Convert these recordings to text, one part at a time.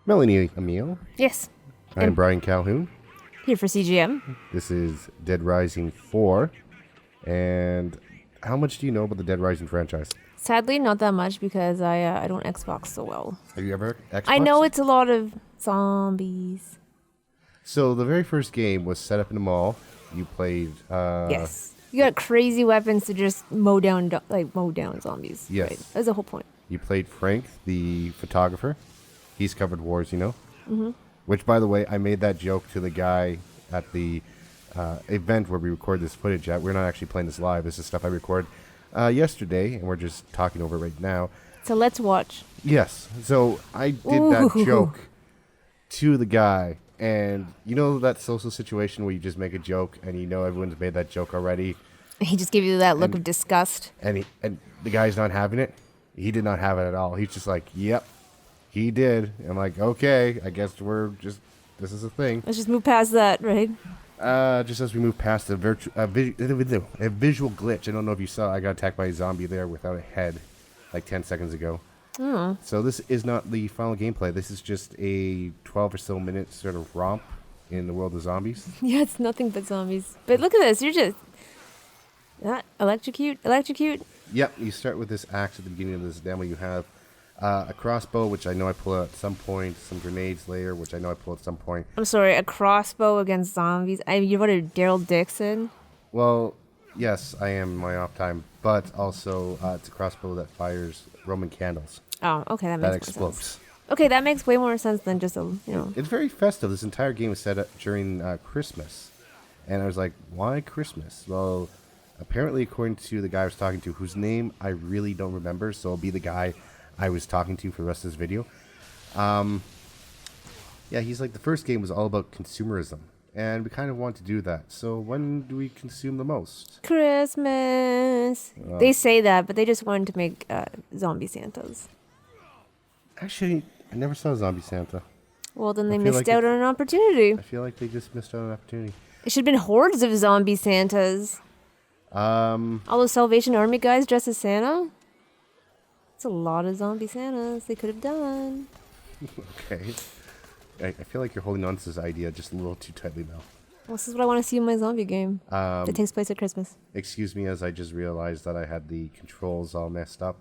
Melanie Emile. Yes. I'm Brian Calhoun. Here for CGM. This is Dead Rising 4. And how much do you know about the Dead Rising franchise? Sadly, not that much because I don't Xbox so well. Have you ever Xbox? I know it's a lot of zombies. So the very first game was set up in a mall. You played... Yes. You got crazy weapons to just mow down zombies. Yes. Right? That's the whole point. You played Frank, the photographer. He's covered wars, you know? Mm-hmm. Which, by the way, I made that joke to the guy at the event where we record this footage at. We're not actually playing this live. This is stuff I recorded yesterday, and we're just talking over it right now. So let's watch. Yes. So I did that joke to the guy, and you know that social situation where you just make a joke, and you know everyone's made that joke already. He just gave you that look of disgust. And the guy's not having it. He did not have it at all. He's just like, yep, he did. I'm like, okay, I guess this is a thing. Let's just move past that, right? Just as we move past a visual glitch. I don't know if you saw, I got attacked by a zombie there without a head like 10 seconds ago. Oh. So this is not the final gameplay. This is just a 12 or so minute sort of romp in the world of zombies. Yeah, it's nothing but zombies. But look at this. You're just... Electrocute? Yep, you start with this axe at the beginning of this demo. You have a crossbow, which I know I pull out at some point. Some grenades later, which I know I pull at some point. I'm sorry, a crossbow against zombies? You voted Daryl Dixon? Well, yes, I am in my off time. But also, it's a crossbow that fires Roman candles. Oh, okay, that makes That more explodes. sense. Okay, that makes way more sense than just It's very festive. This entire game is set up during Christmas. And I was like, why Christmas? Well, apparently, according to the guy I was talking to, whose name I really don't remember, so it'll be the guy I was talking to for the rest of this video. Yeah, he's like, the first game was all about consumerism. And we kind of want to do that. So when do we consume the most? Christmas. They say that, but they just wanted to make zombie Santas. Actually, I never saw Zombie Santa. Well, then they I feel missed like out on an opportunity. I feel like they just missed out on an opportunity. It should have been hordes of zombie Santas. All those Salvation Army guys dressed as Santa? It's a lot of zombie Santas they could have done. Okay. I feel like you're holding on to this idea just a little too tightly now. Well, this is what I want to see in my zombie game. That takes place at Christmas. Excuse me as I just realized that I had the controls all messed up.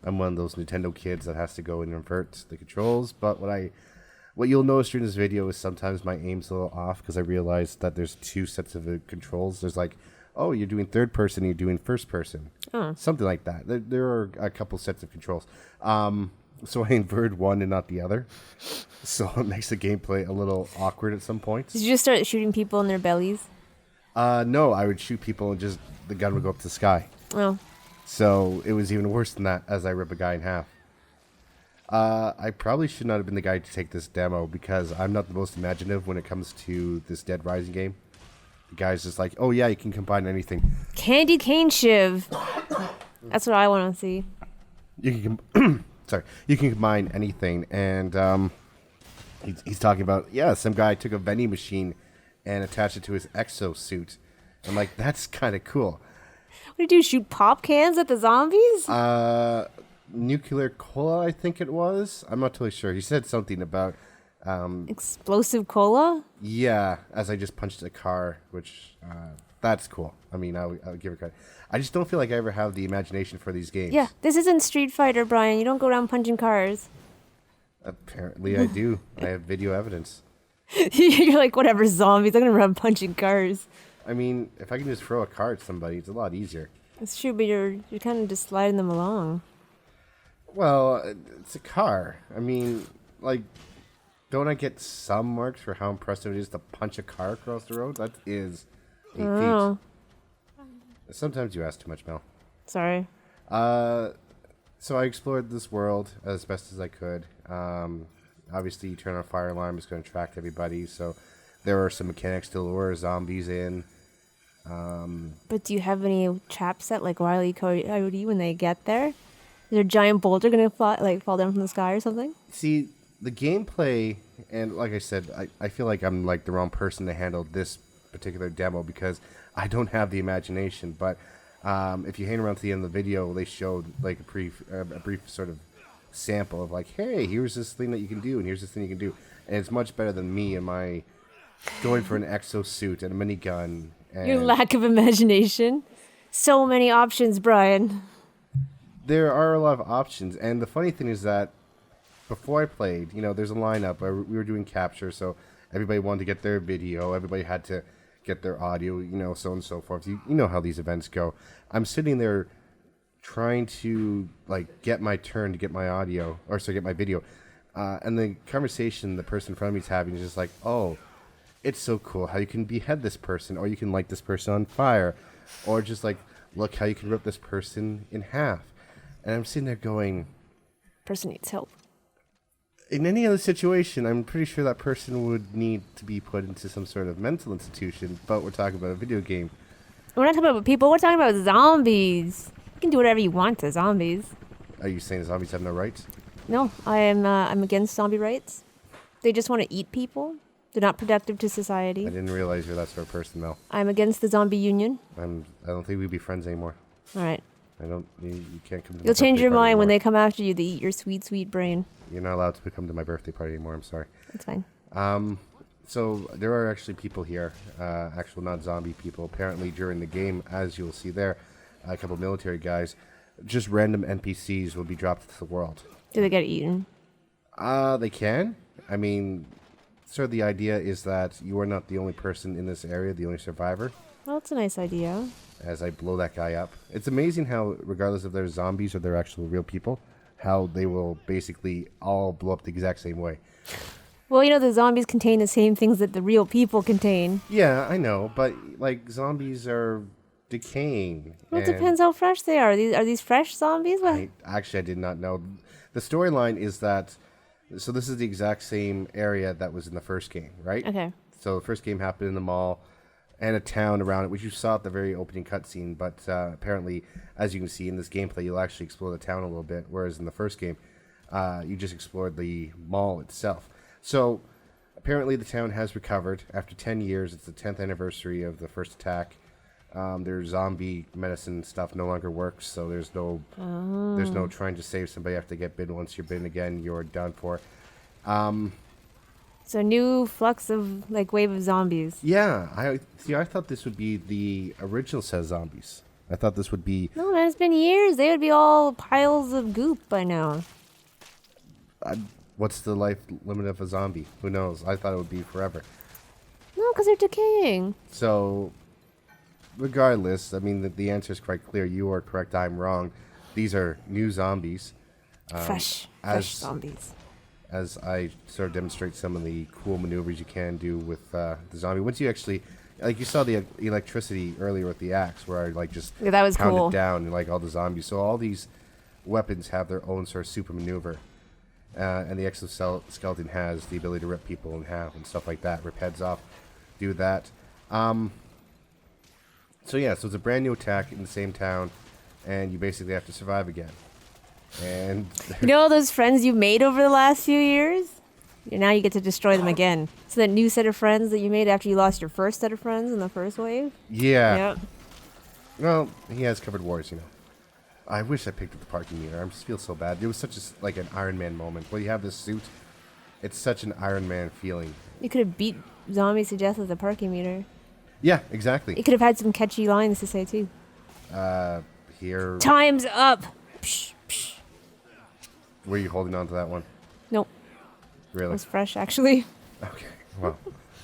I'm one of those Nintendo kids that has to go and invert the controls. But what you'll notice during this video is sometimes my aim's a little off because I realized that there's two sets of controls. There's like, oh, you're doing third person, you're doing first person. Oh. Something like that. There are a couple sets of controls. So I inverted one and not the other. So it makes the gameplay a little awkward at some points. Did you just start shooting people in their bellies? No, I would shoot people and just the gun would go up to the sky. Oh. So it was even worse than that as I rip a guy in half. I probably should not have been the guy to take this demo because I'm not the most imaginative when it comes to this Dead Rising game. The guy's just like, oh yeah, you can combine anything. Candy cane shiv. That's what I want to see. You can you can combine anything, and he's talking about, yeah, some guy took a vending machine and attached it to his exosuit. I'm like, that's kind of cool. What do you do, shoot pop cans at the zombies? Nuclear cola, I think it was. I'm not totally sure. He said something about... explosive cola? Yeah, as I just punched a car, which that's cool. I mean, I'll give it credit. I just don't feel like I ever have the imagination for these games. Yeah, this isn't Street Fighter, Brian. You don't go around punching cars. Apparently I do. I have video evidence. You're like, whatever, zombies. I'm going to run punching cars. I mean, if I can just throw a car at somebody, it's a lot easier. It's true, but you're kind of just sliding them along. Well, it's a car. I mean, like, don't I get some marks for how impressive it is to punch a car across the road? That is a feat. Sometimes you ask too much, Mel. Sorry. So I explored this world as best as I could. Obviously, you turn on a fire alarm, it's going to attract everybody. So there are some mechanics to lure zombies in. But do you have any traps set like Wile E. Coyote when they get there? Is there a giant boulder going to fall down from the sky or something? See, the gameplay, and like I said, I feel like I'm like the wrong person to handle this particular demo because I don't have the imagination. But if you hang around to the end of the video, they showed like a brief sort of sample of like, hey, here's this thing that you can do, and here's this thing you can do, and it's much better than me and my going for an exosuit and a minigun. And Your lack of imagination. So many options, Brian. there are a lot of options, and the funny thing is that before I played, there's a lineup. We were doing capture, so everybody wanted to get their video. Everybody had to get their audio, so on and so forth. You know how these events go. I'm sitting there trying to get my turn to get my audio, or get my video, and the conversation the person in front of me is having is just like, oh, it's so cool how you can behead this person, or you can light this person on fire, or just look how you can rip this person in half. And I'm sitting there going, Person needs help. in any other situation, I'm pretty sure that person would need to be put into some sort of mental institution, but we're talking about a video game. We're not talking about people, we're talking about zombies. You can do whatever you want to zombies. Are you saying zombies have no rights? No, I'm against zombie rights. They just want to eat people. They're not productive to I society. didn't realize you're that sort of person, Mel. I'm against the zombie union. I don't think we'd be friends anymore. All right. You can't come to my You'll change birthday your party mind when anymore. they come after you. They eat your sweet, sweet brain. You're not allowed to come to my birthday party anymore, I'm sorry. That's fine. So there are actually people here, actual not zombie people. Apparently during the game, as you'll see there, a couple military guys, just random NPCs will be dropped into the world. Do they get eaten? They can. I mean, sir, the idea is that you are not the only person in this area, the only survivor. Well, that's a nice idea. As I blow that guy up. It's amazing how, regardless if they're zombies or they're actual real people, how they will basically all blow up the exact same way. Well, the zombies contain the same things that the real people contain. Yeah, I know, but zombies are decaying. Well, it and depends how fresh they are. Are these fresh zombies? What? I did not know. The storyline is that, so this is the exact same area that was in the first game, right? Okay. So the first game happened in the mall and a town around it, which you saw at the very opening cutscene. But apparently, as you can see in this gameplay, you'll actually explore the town a little bit, whereas in the first game, you just explored the mall itself. So apparently the town has recovered. After 10 years, it's the 10th anniversary of the first attack. Their zombie medicine stuff no longer works, so there's no trying to save somebody after they get bitten. Once you're bitten again, you're done for. So new flux of wave of zombies. Yeah, I thought this would be the original set of zombies. I thought this would be. No, man, it's been years. They would be all piles of goop by now. What's the life limit of a zombie? Who knows? I thought it would be forever. No, because they're decaying. So, regardless, I mean, the answer is quite clear. You are correct. I'm wrong. These are new zombies. Fresh zombies. As I sort of demonstrate some of the cool maneuvers you can do with the zombie. Once you actually, you saw the electricity earlier with the axe, where I just that was pounded cool. down all the zombies. So all these weapons have their own sort of super maneuver. And the exoskeleton has the ability to rip people in half and stuff like that, rip heads off, do that. So it's a brand new attack in the same town, and you basically have to survive again. And All those friends you made over the last few years? Now you get to destroy them again. So that new set of friends that you made after you lost your first set of friends in the first wave? yeah, Yep. well, he has covered wars, I wish I picked up the parking meter. I just feel so bad. It was such an Iron Man moment. When you have this suit, it's such an Iron Man feeling. You could have beat zombies to death with a parking meter. Yeah, exactly. You could have had some catchy lines to say, too. Here, Time's up! Psh, psh. were you holding on to that one? Nope. It Really? was fresh, actually. Okay, well,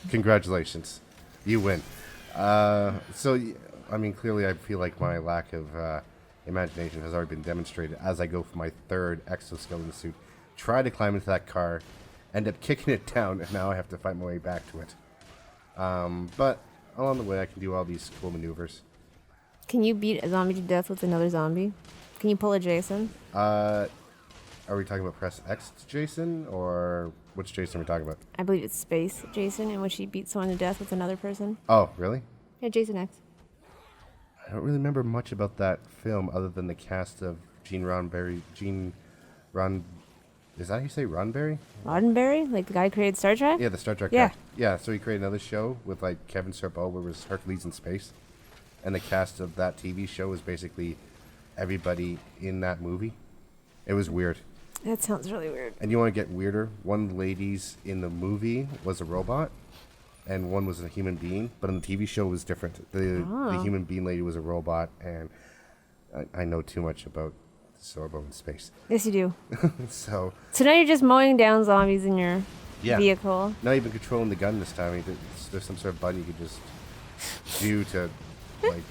congratulations. You win. Clearly I feel like my lack of imagination has already been demonstrated as I go for my third exoskeleton suit. Try to climb into that car, end up kicking it down, and now I have to fight my way back to it. But along the way, I can do all these cool maneuvers. Can you beat a zombie to death with another zombie? Can you pull a Jason? Are we talking about press X to Jason, or which Jason are we talking about? I believe it's Space Jason, in which he beats someone to death with another person. Oh, really? Yeah, Jason X. I don't really remember much about that film other than the cast of Is that how you say Roddenberry? Roddenberry? Like the guy who created Star Trek? Yeah, the Star Trek Yeah. guy. Yeah, so he created another show with Kevin Sorbo where it was Hercules in space. And the cast of that TV show was basically everybody in that movie. It was weird. That sounds really weird. And you want to get weirder? One of the ladies in the movie was a robot, and one was a human being. But in the TV show, it was different. The human being lady was a robot, and I know too much about Sorbo in space. Yes, you do. So now you're just mowing down zombies in your vehicle. Not even controlling the gun this time. I mean, there's some sort of button you could just do to like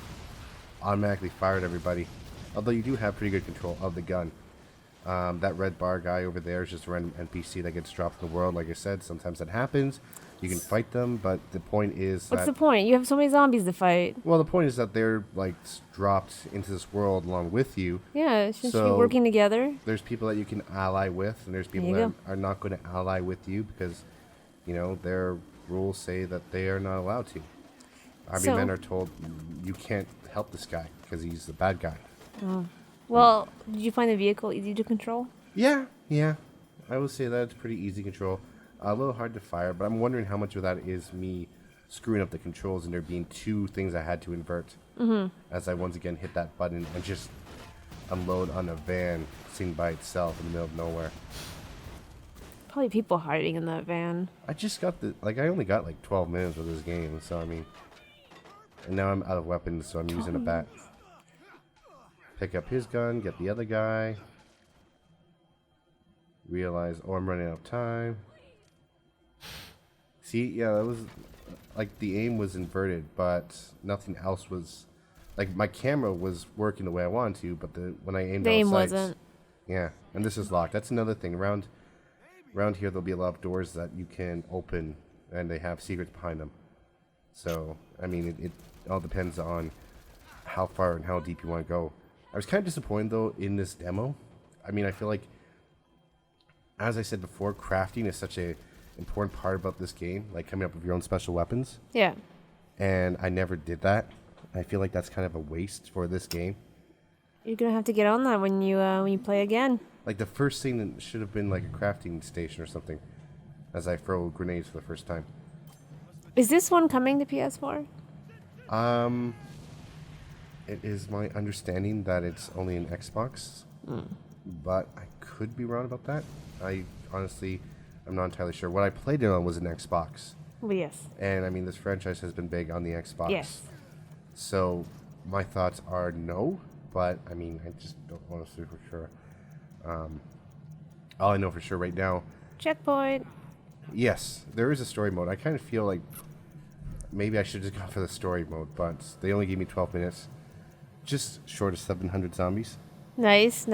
automatically fire at everybody. Although you do have pretty good control of the gun. That red bar guy over there is just a random NPC that gets dropped in the world. Like I said, sometimes that happens. You can fight them, but the point is What's the point? You have so many zombies to fight. Well, the point is that they're like dropped into this world along with you. Yeah, it should be working together. There's people that you can ally with, and there's people that are not going to ally with you because, you know, their rules say that they are not allowed to. Army men are told you can't help this guy because he's the bad guy. Oh. Well, did you find the vehicle easy to control? Yeah. I will say that it's pretty easy control. A little hard to fire, but I'm wondering how much of that is me screwing up the controls and there being two things I had to invert as I once again hit that button and just unload on a van sitting by itself in the middle of nowhere. Probably people hiding in that van. I just got I only got like 12 minutes with this game, so I mean, and now I'm out of weapons, so I'm using a bat. Pick up his gun, get the other guy. Realize, I'm running out of time. See, yeah, that was like the aim was inverted, but nothing else was. Like my camera was working the way I wanted to, but when I aimed, the aim wasn't. Yeah, and this is locked. That's another thing. Around here, there'll be a lot of doors that you can open, and they have secrets behind them. So, I mean, it all depends on how far and how deep you want to go. I was kind of disappointed though in this demo. I mean, I feel like, as I said before, crafting is such a important part about this game, like coming up with your own special weapons. Yeah. And I never did that. I feel like that's kind of a waste for this game. You're gonna have to get on that when you play again. Like the first thing should have been like a crafting station or something, as I throw grenades for the first time. Is this one coming to PS4? It is my understanding that it's only an Xbox, but I could be wrong about that. I honestly, I'm not entirely sure. What I played it on was an Xbox. Well, yes. And I mean, this franchise has been big on the Xbox. Yes. So my thoughts are no, but I mean, I just don't want to say for sure. All I know for sure right now. Checkpoint. Yes, there is a story mode. I kind of feel like maybe I should just go for the story mode, but they only gave me 12 minutes. Just short of 700 zombies. Nice.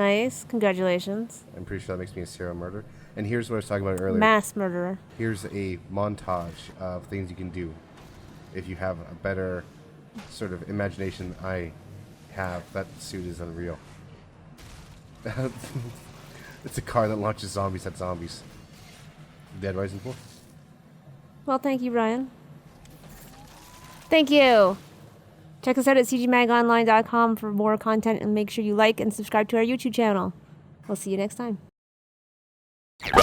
Congratulations. I'm pretty sure that makes me a serial murderer. And here's what I was talking about earlier. Mass murderer. Here's a montage of things you can do if you have a better sort of imagination than I have. That suit is unreal. It's a car that launches zombies at zombies. Dead Rising 4. Well, thank you, Ryan. Thank you. Check us out at cgmagonline.com for more content and make sure you like and subscribe to our YouTube channel. We'll see you next time.